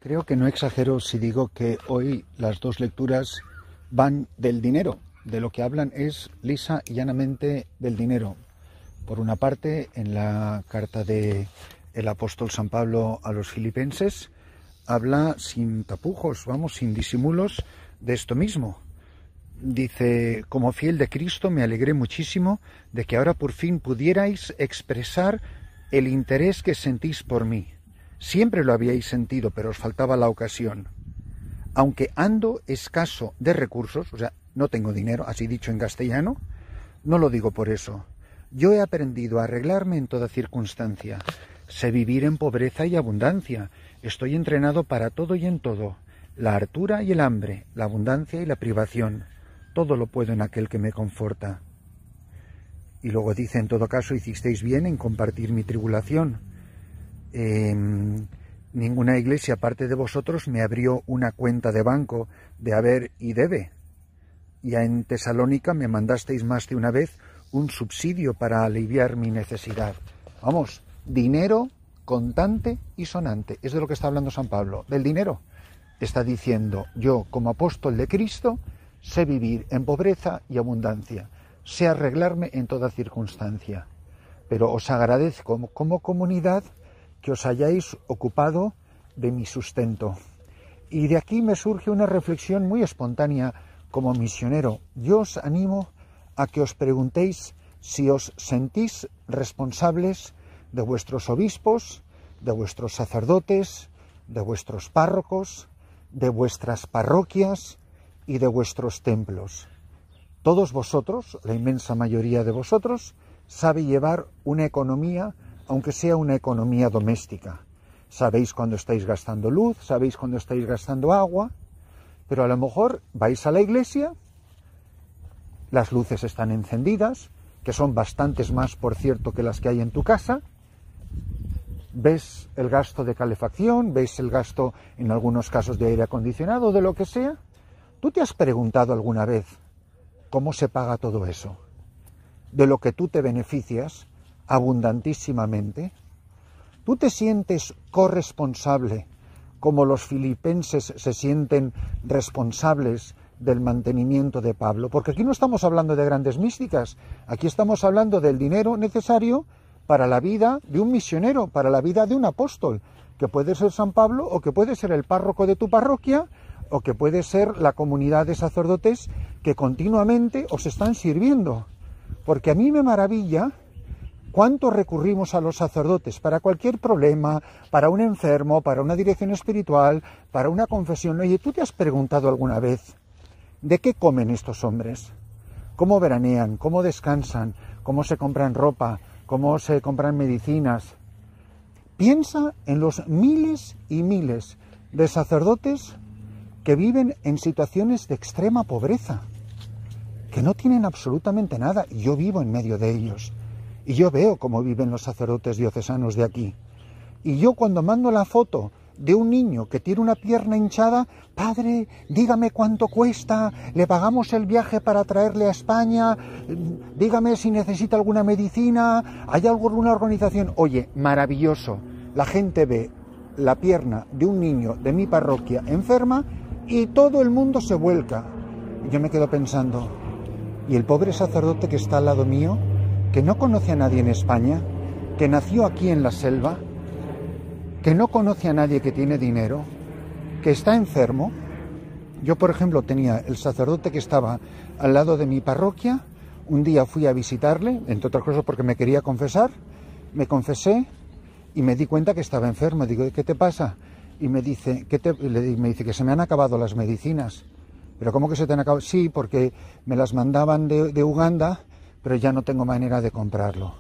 Creo que no exagero si digo que hoy las dos lecturas van del dinero. De lo que hablan es lisa y llanamente del dinero. Por una parte, en la carta del apóstol San Pablo a los filipenses, habla sin tapujos, sin disimulos, de esto mismo. Dice: como fiel de Cristo me alegré muchísimo de que ahora por fin pudierais expresar el interés que sentís por mí. Siempre lo habíais sentido, pero os faltaba la ocasión. Aunque ando escaso de recursos, o sea, no tengo dinero, así dicho en castellano, no lo digo por eso. Yo he aprendido a arreglarme en toda circunstancia. Sé vivir en pobreza y abundancia. Estoy entrenado para todo y en todo. La hartura y el hambre, la abundancia y la privación. Todo lo puedo en aquel que me conforta. Y luego dice: en todo caso hicisteis bien en compartir mi tribulación. Ninguna iglesia aparte de vosotros me abrió una cuenta de banco de haber y debe. Ya en Tesalónica me mandasteis más de una vez un subsidio para aliviar mi necesidad. Vamos, dinero contante y sonante. Es de lo que está hablando San Pablo, del dinero. Está diciendo: yo, como apóstol de Cristo, sé vivir en pobreza y abundancia, sé arreglarme en toda circunstancia. Pero os agradezco como comunidad que os hayáis ocupado de mi sustento. Y de aquí me surge una reflexión muy espontánea como misionero. Yo os animo a que os preguntéis si os sentís responsables de vuestros obispos, de vuestros sacerdotes, de vuestros párrocos, de vuestras parroquias y de vuestros templos. Todos vosotros, la inmensa mayoría de vosotros, sabe llevar una economía, aunque sea una economía doméstica. Sabéis cuando estáis gastando luz, sabéis cuando estáis gastando agua, pero a lo mejor vais a la iglesia, las luces están encendidas, que son bastantes más, por cierto, que las que hay en tu casa. Ves el gasto de calefacción, ves el gasto, en algunos casos, de aire acondicionado, de lo que sea. ¿Tú te has preguntado alguna vez cómo se paga todo eso? De lo que tú te beneficias abundantísimamente. ¿Tú te sientes corresponsable, como los filipenses se sienten responsables del mantenimiento de Pablo? Porque aquí no estamos hablando de grandes místicas, aquí estamos hablando del dinero necesario para la vida de un misionero, para la vida de un apóstol, que puede ser San Pablo, o que puede ser el párroco de tu parroquia, o que puede ser la comunidad de sacerdotes que continuamente os están sirviendo. Porque a mí me maravilla cuánto recurrimos a los sacerdotes para cualquier problema, para un enfermo, para una dirección espiritual, para una confesión. Oye, ¿tú te has preguntado alguna vez de qué comen estos hombres? ¿Cómo veranean? ¿Cómo descansan? ¿Cómo se compran ropa? ¿Cómo se compran medicinas? Piensa en los miles y miles de sacerdotes que viven en situaciones de extrema pobreza, que no tienen absolutamente nada, y yo vivo en medio de ellos. Y yo veo cómo viven los sacerdotes diocesanos de aquí. Y yo, cuando mando la foto de un niño que tiene una pierna hinchada: padre, dígame cuánto cuesta, le pagamos el viaje para traerle a España, dígame si necesita alguna medicina, ¿hay alguna organización? Oye, maravilloso. La gente ve la pierna de un niño de mi parroquia enferma y todo el mundo se vuelca. Y yo me quedo pensando: ¿y el pobre sacerdote que está al lado mío, que no conoce a nadie en España, que nació aquí en la selva, que no conoce a nadie que tiene dinero, que está enfermo? Yo, por ejemplo, tenía el sacerdote que estaba al lado de mi parroquia. Un día fui a visitarle, entre otras cosas porque me quería confesar. Me confesé y me di cuenta que estaba enfermo. Digo: ¿qué te pasa? Y me dice, me dice que se me han acabado las medicinas. ¿Pero cómo que se te han acabado? Sí, porque me las mandaban de Uganda, pero ya no tengo manera de comprarlo.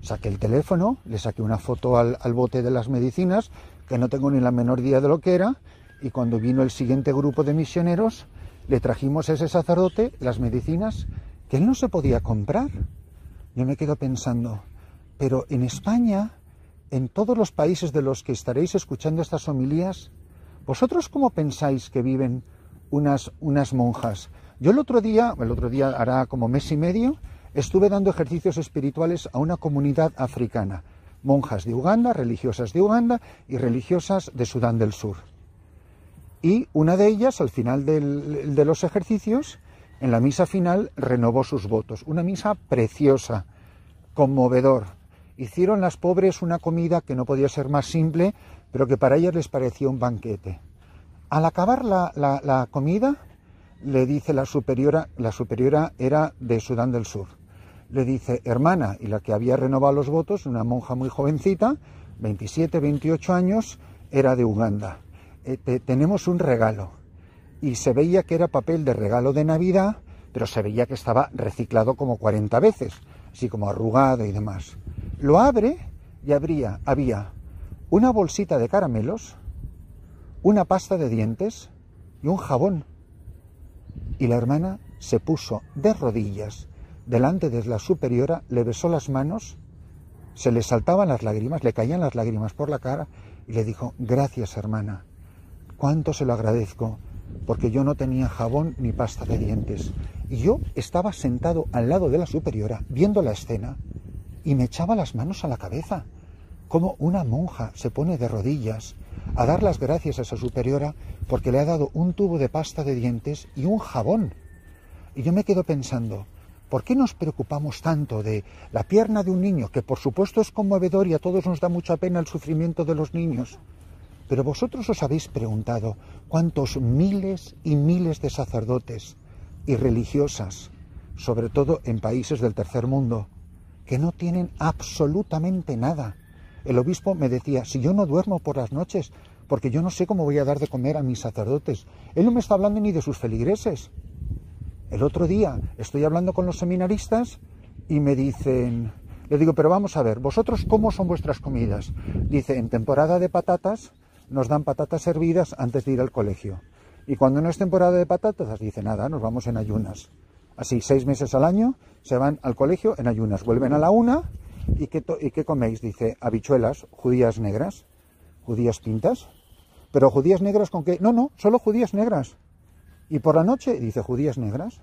Saqué el teléfono, le saqué una foto al bote de las medicinas, que no tengo ni la menor idea de lo que era, y cuando vino el siguiente grupo de misioneros, le trajimos a ese sacerdote las medicinas que él no se podía comprar. Yo me quedo pensando, pero en España, en todos los países de los que estaréis escuchando estas homilías, ¿vosotros cómo pensáis que viven unas monjas? Yo el otro día hará como mes y medio, estuve dando ejercicios espirituales a una comunidad africana, monjas de Uganda, religiosas de Uganda y religiosas de Sudán del Sur. Y una de ellas, al final de los ejercicios, en la misa final, renovó sus votos. Una misa preciosa, conmovedor. Hicieron las pobres una comida que no podía ser más simple, pero que para ellas les parecía un banquete. Al acabar la comida, le dice la superiora era de Sudán del Sur, le dice, hermana, y la que había renovado los votos, una monja muy jovencita, 27, 28 años, era de Uganda. Tenemos un regalo. Y se veía que era papel de regalo de Navidad, pero se veía que estaba reciclado como 40 veces, así como arrugado y demás. Lo abre y había una bolsita de caramelos, una pasta de dientes y un jabón. Y la hermana se puso de rodillas delante de la superiora, le besó las manos, se le saltaban las lágrimas, le caían las lágrimas por la cara y le dijo, gracias hermana, cuánto se lo agradezco, porque yo no tenía jabón ni pasta de dientes. Y yo estaba sentado al lado de la superiora viendo la escena y me echaba las manos a la cabeza, como una monja se pone de rodillas a dar las gracias a esa superiora porque le ha dado un tubo de pasta de dientes y un jabón. Y yo me quedo pensando, ¿por qué nos preocupamos tanto de la pierna de un niño, que por supuesto es conmovedor y a todos nos da mucha pena el sufrimiento de los niños? Pero vosotros os habéis preguntado cuántos miles y miles de sacerdotes y religiosas, sobre todo en países del tercer mundo, que no tienen absolutamente nada. El obispo me decía, si yo no duermo por las noches, porque yo no sé cómo voy a dar de comer a mis sacerdotes. Él no me está hablando ni de sus feligreses. El otro día estoy hablando con los seminaristas y me dicen, le digo, pero vamos a ver, ¿vosotros cómo son vuestras comidas? Dice, en temporada de patatas nos dan patatas hervidas antes de ir al colegio. Y cuando no es temporada de patatas, dice, nada, nos vamos en ayunas. Así, 6 meses al año se van al colegio en ayunas, vuelven a la 1. ¿Y qué coméis? Dice, habichuelas, judías negras, judías pintas. ¿Pero judías negras con qué? No, solo judías negras. Y por la noche, dice, judías negras.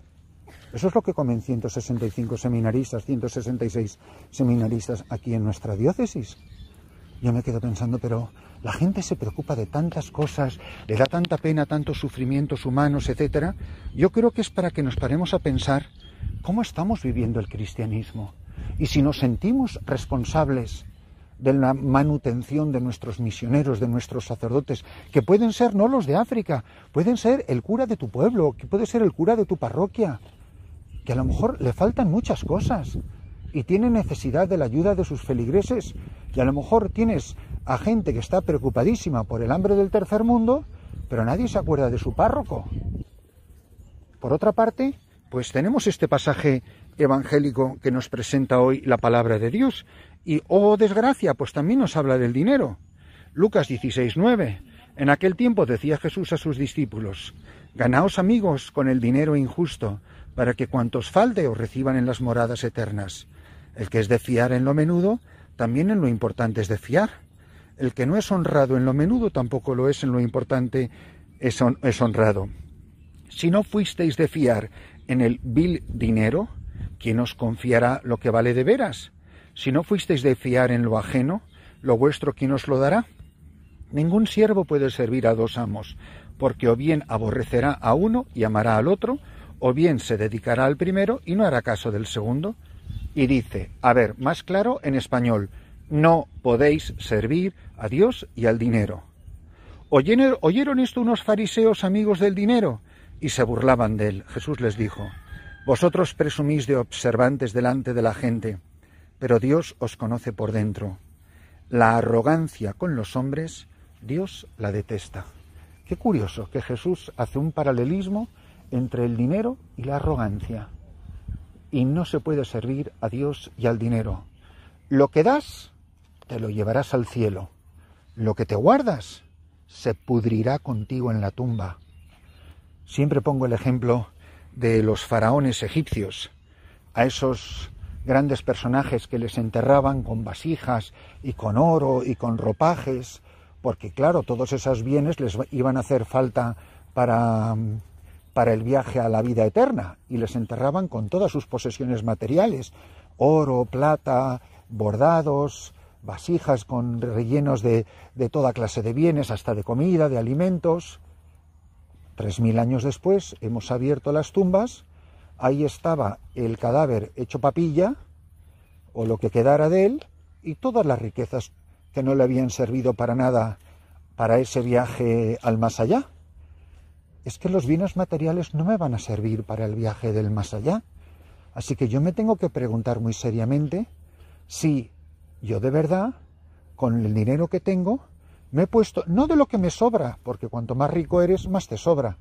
Eso es lo que comen 165 seminaristas, 166 seminaristas aquí en nuestra diócesis. Yo me quedo pensando, pero la gente se preocupa de tantas cosas, le da tanta pena, tantos sufrimientos humanos, etcétera. Yo creo que es para que nos paremos a pensar cómo estamos viviendo el cristianismo. Y si nos sentimos responsables de la manutención de nuestros misioneros, de nuestros sacerdotes, que pueden ser no los de África, pueden ser el cura de tu pueblo, que puede ser el cura de tu parroquia, que a lo mejor le faltan muchas cosas y tiene necesidad de la ayuda de sus feligreses, y a lo mejor tienes a gente que está preocupadísima por el hambre del tercer mundo, pero nadie se acuerda de su párroco. Por otra parte, pues tenemos este pasaje evangélico que nos presenta hoy la palabra de Dios. Y, oh desgracia, pues también nos habla del dinero. Lucas 16:9. En aquel tiempo decía Jesús a sus discípulos, ganaos amigos con el dinero injusto, para que cuantos falte os reciban en las moradas eternas. El que es de fiar en lo menudo, también en lo importante es de fiar. El que no es honrado en lo menudo, tampoco lo es en lo importante, es honrado. Si no fuisteis de fiar en el vil dinero, ¿quién os confiará lo que vale de veras? Si no fuisteis de fiar en lo ajeno, ¿lo vuestro quién os lo dará? Ningún siervo puede servir a 2 amos, porque o bien aborrecerá a uno y amará al otro, o bien se dedicará al primero y no hará caso del segundo. Y dice, a ver, más claro en español, no podéis servir a Dios y al dinero. ¿Oyeron esto unos fariseos amigos del dinero? Y se burlaban de él. Jesús les dijo, vosotros presumís de observantes delante de la gente, pero Dios os conoce por dentro. La arrogancia con los hombres, Dios la detesta. Qué curioso que Jesús hace un paralelismo entre el dinero y la arrogancia. Y no se puede servir a Dios y al dinero. Lo que das, te lo llevarás al cielo. Lo que te guardas, se pudrirá contigo en la tumba. Siempre pongo el ejemplo de los faraones egipcios, a esos grandes personajes que les enterraban con vasijas y con oro y con ropajes, porque claro, todos esos bienes les iban a hacer falta para el viaje a la vida eterna, y les enterraban con todas sus posesiones materiales, oro, plata, bordados, vasijas con rellenos de toda clase de bienes, hasta de comida, de alimentos. 3000 años después hemos abierto las tumbas, ahí estaba el cadáver hecho papilla, o lo que quedara de él, y todas las riquezas que no le habían servido para nada para ese viaje al más allá. Es que los bienes materiales no me van a servir para el viaje del más allá. Así que yo me tengo que preguntar muy seriamente si yo de verdad, con el dinero que tengo, me he puesto, no de lo que me sobra, porque cuanto más rico eres, más te sobra.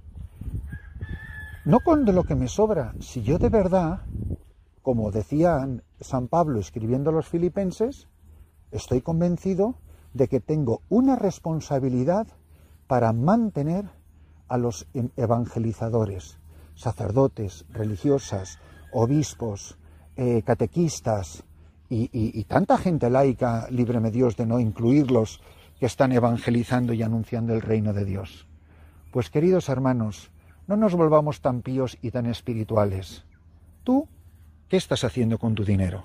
No con de lo que me sobra, si yo de verdad, como decía San Pablo escribiendo a los filipenses, estoy convencido de que tengo una responsabilidad para mantener a los evangelizadores, sacerdotes, religiosas, obispos, catequistas y tanta gente laica, líbreme Dios de no incluirlos, que están evangelizando y anunciando el reino de Dios. Pues queridos hermanos, no nos volvamos tan píos y tan espirituales. ¿Tú qué estás haciendo con tu dinero?